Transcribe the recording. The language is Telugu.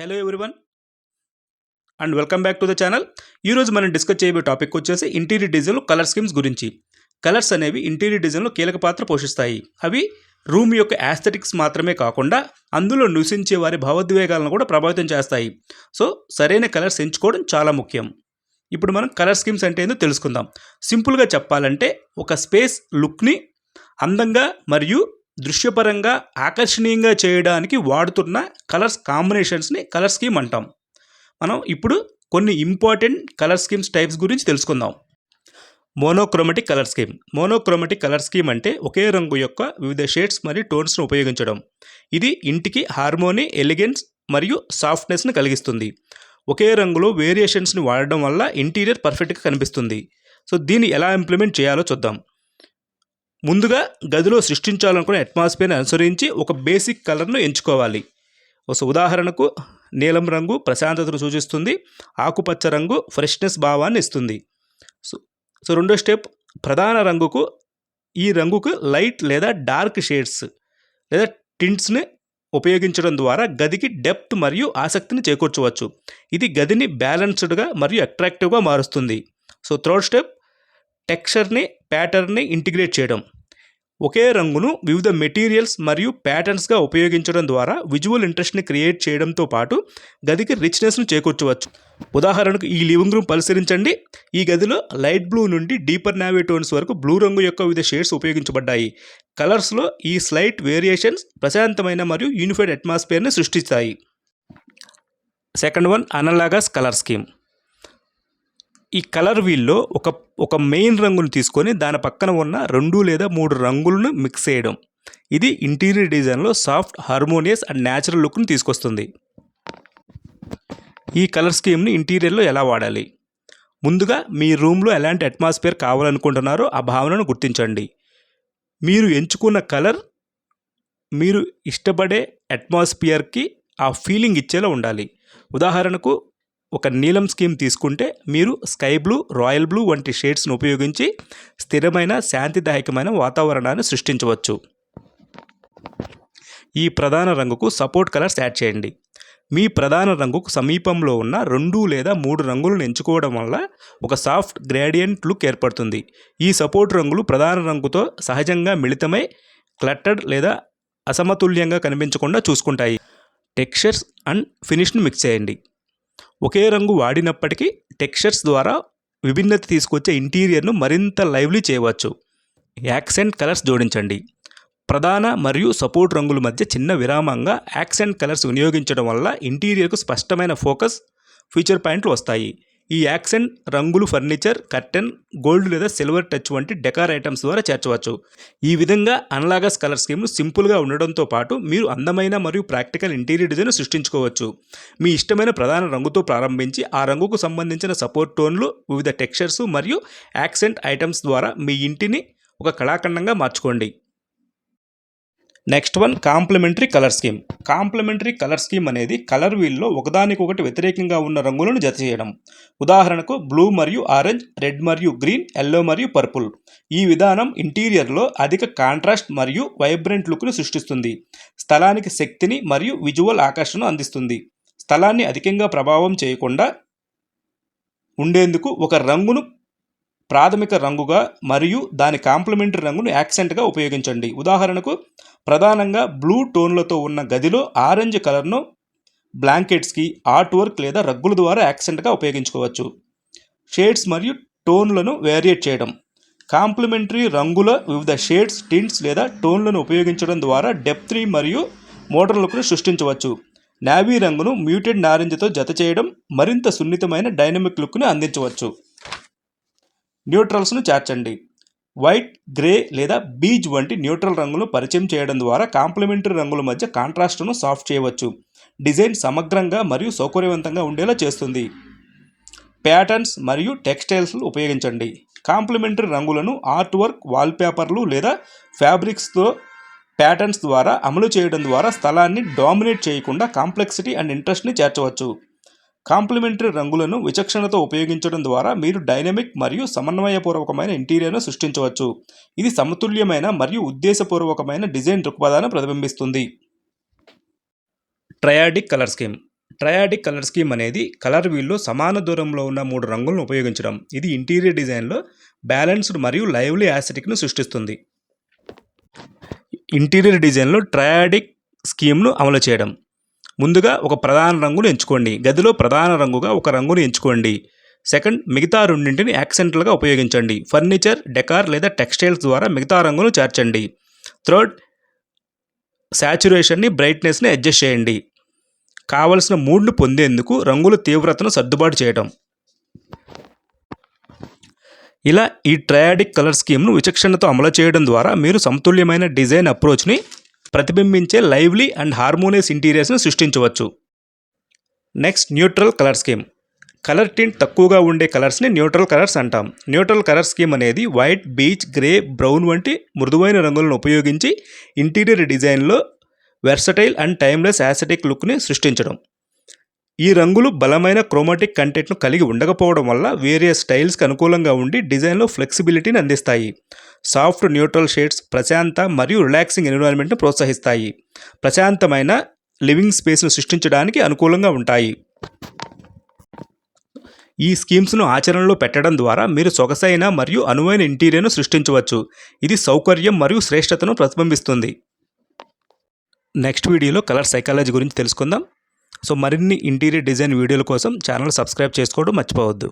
Hello everyone and welcome back to the channel. ఈరోజు మనం డిస్కస్ చేయబోయే టాపిక్ వచ్చేసి ఇంటీరియర్ డిజైన్లో కలర్ స్కీమ్స్ గురించి. కలర్స్ అనేవి ఇంటీరియర్ డిజైన్లో కీలక పాత్ర పోషిస్తాయి. అవి రూమ్ యొక్క యాస్థెటిక్స్ మాత్రమే కాకుండా అందులో నివసించే వారి భావోద్వేగాలను కూడా ప్రభావితం చేస్తాయి. సో సరైన కలర్స్ ఎంచుకోవడం చాలా ముఖ్యం. ఇప్పుడు మనం కలర్ స్కీమ్స్ అంటే ఏందో తెలుసుకుందాం. సింపుల్గా చెప్పాలంటే ఒక స్పేస్ లుక్ని అందంగా మరియు దృశ్యపరంగా ఆకర్షణీయంగా చేయడానికి వాడుతున్న కలర్స్ కాంబినేషన్స్ని కలర్ స్కీమ్ అంటాం. మనం ఇప్పుడు కొన్ని ఇంపార్టెంట్ కలర్ స్కీమ్స్ టైప్స్ గురించి తెలుసుకుందాం. Monochromatic colour scheme. Monochromatic colour scheme అంటే ఒకే రంగు యొక్క వివిధ షేడ్స్ మరియు టోన్స్ను ఉపయోగించడం. ఇది ఇంటికి హార్మోనీ, ఎలిగెన్స్ మరియు సాఫ్ట్నెస్ని కలిగిస్తుంది. ఒకే రంగులో వేరియేషన్స్ని వాడడం వల్ల ఇంటీరియర్ పర్ఫెక్ట్గా కనిపిస్తుంది. సో దీన్ని ఎలా ఇంప్లిమెంట్ చేయాలో చూద్దాం. ముందుగా గదిలో సృష్టించాలనుకునే అట్మాస్ఫియర్ని అనుసరించి ఒక బేసిక్ కలర్ను ఎంచుకోవాలి. ఉదాహరణకు నీలం రంగు ప్రశాంతతను సూచిస్తుంది, ఆకుపచ్చ రంగు ఫ్రెష్నెస్ భావాన్ని ఇస్తుంది. సో రెండో స్టెప్, ప్రధాన రంగుకు ఈ రంగుకు లైట్ లేదా డార్క్ షేడ్స్ లేదా టింట్స్ని ఉపయోగించడం ద్వారా గదికి డెప్త్ మరియు ఆసక్తిని చేకూర్చవచ్చు. ఇది గదిని బ్యాలెన్స్డ్గా మరియు అట్రాక్టివ్గా మారుస్తుంది. సో థర్డ్ స్టెప్, టెక్స్చర్ని ప్యాటర్న్ని ఇంటిగ్రేట్ చేయడం. ఒకే రంగును వివిధ మెటీరియల్స్ మరియు ప్యాటర్న్స్గా ఉపయోగించడం ద్వారా విజువల్ ఇంట్రెస్ట్ని క్రియేట్ చేయడంతో పాటు గదికి రిచ్నెస్ను చేకూర్చవచ్చు. ఉదాహరణకు ఈ లివింగ్ రూమ్ పరిశీలించండి. ఈ గదిలో లైట్ బ్లూ నుండి డీపర్ నావీ టోన్స్ వరకు బ్లూ రంగు యొక్క వివిధ షేడ్స్ ఉపయోగించబడ్డాయి. కలర్స్లో ఈ స్లైట్ వేరియేషన్స్ ప్రశాంతమైన మరియు యూనిఫైడ్ అట్మాస్ఫియర్ని సృష్టిస్తాయి. Second one, analogous colour scheme. ఈ కలర్ వీల్లో ఒక మెయిన్ రంగును తీసుకొని దాని పక్కన ఉన్న 2 లేదా 3 రంగులను మిక్స్ చేయడం. ఇది ఇంటీరియర్ డిజైన్లో సాఫ్ట్, హార్మోనియస్ అండ్ న్యాచురల్ లుక్ని తీసుకొస్తుంది. ఈ కలర్ స్కీమ్ని ఇంటీరియర్లో ఎలా వాడాలి? ముందుగా మీ రూమ్లో ఎలాంటి అట్మాస్ఫియర్ కావాలనుకుంటున్నారో ఆ భావనను గుర్తించండి. మీరు ఎంచుకున్న కలర్ మీరు ఇష్టపడే అట్మాస్ఫియర్కి ఆ ఫీలింగ్ ఇచ్చేలా ఉండాలి. ఉదాహరణకు ఒక నీలం స్కీమ్ తీసుకుంటే మీరు స్కై బ్లూ, రాయల్ బ్లూ వంటి షేడ్స్ను ఉపయోగించి స్థిరమైన, శాంతిదాయకమైన వాతావరణాన్ని సృష్టించవచ్చు. ఈ ప్రధాన రంగుకు సపోర్ట్ కలర్స్ యాడ్ చేయండి. మీ ప్రధాన రంగుకు సమీపంలో ఉన్న 2 లేదా 3 రంగులను ఎంచుకోవడం వల్ల ఒక సాఫ్ట్ గ్రేడియంట్ లుక్ ఏర్పడుతుంది. ఈ సపోర్ట్ రంగులు ప్రధాన రంగుతో సహజంగా మిళితమై క్లట్టర్డ్ లేదా అసమతుల్యంగా కనిపించకుండా చూసుకుంటాయి. టెక్స్చర్స్ అండ్ ఫినిష్ను మిక్స్ చేయండి. ఒకే రంగు వాడినప్పటికీ టెక్స్చర్స్ ద్వారా విభిన్నత తీసుకొచ్చే ఇంటీరియర్ను మరింత లైవ్లీ చేయవచ్చు. యాక్సెంట్ కలర్స్ జోడించండి. ప్రధాన మరియు సపోర్ట్ రంగుల మధ్య చిన్న విరామంగా యాక్సెంట్ కలర్స్ వినియోగించడం వల్ల ఇంటీరియర్కు స్పష్టమైన ఫోకస్, ఫీచర్ పాయింట్లు వస్తాయి. ఈ యాక్సెంట్ రంగులు ఫర్నిచర్, కర్టెన్, గోల్డ్ లేదా సిల్వర్ టచ్ వంటి డెకార్ ఐటమ్స్ ద్వారా చేర్చవచ్చు. ఈ విధంగా అనలాగస్ కలర్ స్కీమ్ను సింపుల్గా ఉండడంతో పాటు మీరు అందమైన మరియు ప్రాక్టికల్ ఇంటీరియర్ డిజైన్ సృష్టించుకోవచ్చు. మీ ఇష్టమైన ప్రధాన రంగుతో ప్రారంభించి ఆ రంగుకు సంబంధించిన సపోర్ట్ టోన్లు, వివిధ టెక్స్చర్స్ మరియు యాక్సెంట్ ఐటమ్స్ ద్వారా మీ ఇంటిని ఒక కళాఖండంగా మార్చుకోండి. Next one, complementary colour scheme. Complementary colour scheme అనేది కలర్ వీల్లో ఒకదానికొకటి వ్యతిరేకంగా ఉన్న రంగులను జత చేయడం. ఉదాహరణకు బ్లూ మరియు ఆరెంజ్, రెడ్ మరియు గ్రీన్, ఎల్లో మరియు పర్పుల్. ఈ విధానం ఇంటీరియర్లో అధిక కాంట్రాస్ట్ మరియు వైబ్రెంట్ లుక్ను సృష్టిస్తుంది. స్థలానికి శక్తిని మరియు విజువల్ ఆకర్షణను అందిస్తుంది. స్థలాన్ని అధికంగా ప్రభావం చేయకుండా ఉండేందుకు ఒక రంగును ప్రాథమిక రంగుగా మరియు దాని కాంప్లిమెంటరీ రంగును యాక్సెంట్గా ఉపయోగించండి. ఉదాహరణకు ప్రధానంగా బ్లూ టోన్లతో ఉన్న గదిలో ఆరెంజ్ కలర్ను బ్లాంకెట్స్కి, ఆర్ట్ వర్క్ లేదా రగ్గుల ద్వారా యాక్సెంట్గా ఉపయోగించుకోవచ్చు. షేడ్స్ మరియు టోన్లను వేరియేట్ చేయడం. కాంప్లిమెంటరీ రంగుల వివిధ షేడ్స్, టింట్స్ లేదా టోన్లను ఉపయోగించడం ద్వారా డెప్త్ని మరియు మోడర్న్ లుక్ను సృష్టించవచ్చు. నావీ రంగును మ్యూటెడ్ నారింజతో జత చేయడం మరింత సున్నితమైన డైనమిక్ లుక్ను అందించవచ్చు. న్యూట్రల్స్ను చేర్చండి. వైట్, గ్రే లేదా బీజ్ వంటి న్యూట్రల్ రంగులను పరిచయం చేయడం ద్వారా కాంప్లిమెంటరీ రంగుల మధ్య కాంట్రాస్ట్ను సాఫ్ట్ చేయవచ్చు. డిజైన్ సమగ్రంగా మరియు సౌకర్యవంతంగా ఉండేలా చేస్తుంది. ప్యాటర్న్స్ మరియు టెక్స్టైల్స్ను ఉపయోగించండి. కాంప్లిమెంటరీ రంగులను ఆర్ట్ వర్క్, వాల్పేపర్లు లేదా ఫ్యాబ్రిక్స్తో ప్యాటర్న్స్ ద్వారా అమలు చేయడం ద్వారా స్థలాన్ని డామినేట్ చేయకుండా కాంప్లెక్సిటీ అండ్ ఇంట్రెస్ట్ని చేర్చవచ్చు. కాంప్లిమెంటరీ రంగులను విచక్షణతో ఉపయోగించడం ద్వారా మీరు డైనమిక్ మరియు సమన్వయపూర్వకమైన ఇంటీరియర్ను సృష్టించవచ్చు. ఇది సమతుల్యమైన మరియు ఉద్దేశపూర్వకమైన డిజైన్ దృక్పథాన్ని ప్రతిబింబిస్తుంది. ట్రయాడిక్ కలర్ స్కీమ్. ట్రయాడిక్ కలర్ స్కీమ్ అనేది కలర్ వీల్లో సమాన దూరంలో ఉన్న 3 రంగులను ఉపయోగించడం. ఇది ఇంటీరియర్ డిజైన్లో బ్యాలెన్స్డ్ మరియు లైవ్లీ యాస్థెటిక్ను సృష్టిస్తుంది. ఇంటీరియర్ డిజైన్లో ట్రయాడిక్ స్కీమ్ను అమలు చేయడం. ముందుగా ఒక ప్రధాన రంగును ఎంచుకోండి. గదిలో ప్రధాన రంగుగా ఒక రంగును ఎంచుకోండి. సెకండ్, మిగతా రెండింటిని యాక్సెంట్లుగా ఉపయోగించండి. ఫర్నిచర్, డెకార్ లేదా టెక్స్టైల్స్ ద్వారా మిగతా రంగును చేర్చండి. థర్డ్, శాచురేషన్ని, బ్రైట్నెస్ని అడ్జస్ట్ చేయండి. కావలసిన మూడ్ను పొందేందుకు రంగుల తీవ్రతను సర్దుబాటు చేయడం. ఇలా ఈ ట్రయాడిక్ కలర్ స్కీమ్ను విచక్షణతో అమలు చేయడం ద్వారా మీరు సమతుల్యమైన డిజైన్ అప్రోచ్ని ప్రతిబింబించే లైవ్లీ అండ్ హార్మోనియస్ ఇంటీరియర్స్ని సృష్టించవచ్చు. Next, neutral colour scheme. Colour tint తక్కువగా ఉండే కలర్స్ని న్యూట్రల్ కలర్స్ అంటాం. న్యూట్రల్ కలర్ స్కీమ్ అనేది వైట్, బీచ్, గ్రే, బ్రౌన్ వంటి మృదువైన రంగులను ఉపయోగించి ఇంటీరియర్ డిజైన్లో వెర్సటైల్ అండ్ టైమ్లెస్ యాస్థెటిక్ లుక్ని సృష్టించడం. ఈ రంగులు బలమైన క్రోమాటిక్ కంటెంట్ను కలిగి ఉండకపోవడం వల్ల వేరియస్ స్టైల్స్కి అనుకూలంగా ఉండి డిజైన్లో ఫ్లెక్సిబిలిటీని అందిస్తాయి. సాఫ్ట్ న్యూట్రల్ షేడ్స్ ప్రశాంత మరియు రిలాక్సింగ్ ఎన్విరాన్మెంట్ను ప్రోత్సహిస్తాయి. ప్రశాంతమైన లివింగ్ స్పేస్ను సృష్టించడానికి అనుకూలంగా ఉంటాయి. ఈ స్కీమ్స్ను ఆచరణలో పెట్టడం ద్వారా మీరు సొగసైన మరియు అనువైన ఇంటీరియర్ను సృష్టించవచ్చు. ఇది సౌకర్యం మరియు శ్రేష్టతను ప్రతిబింబిస్తుంది. నెక్స్ట్ వీడియోలో కలర్ సైకాలజీ గురించి తెలుసుకుందాం. సో మరిన్ని ఇంటీరియర్ డిజైన్ వీడియోల కోసం ఛానల్ సబ్స్క్రైబ్ చేసుకోవడం మర్చిపోవద్దు.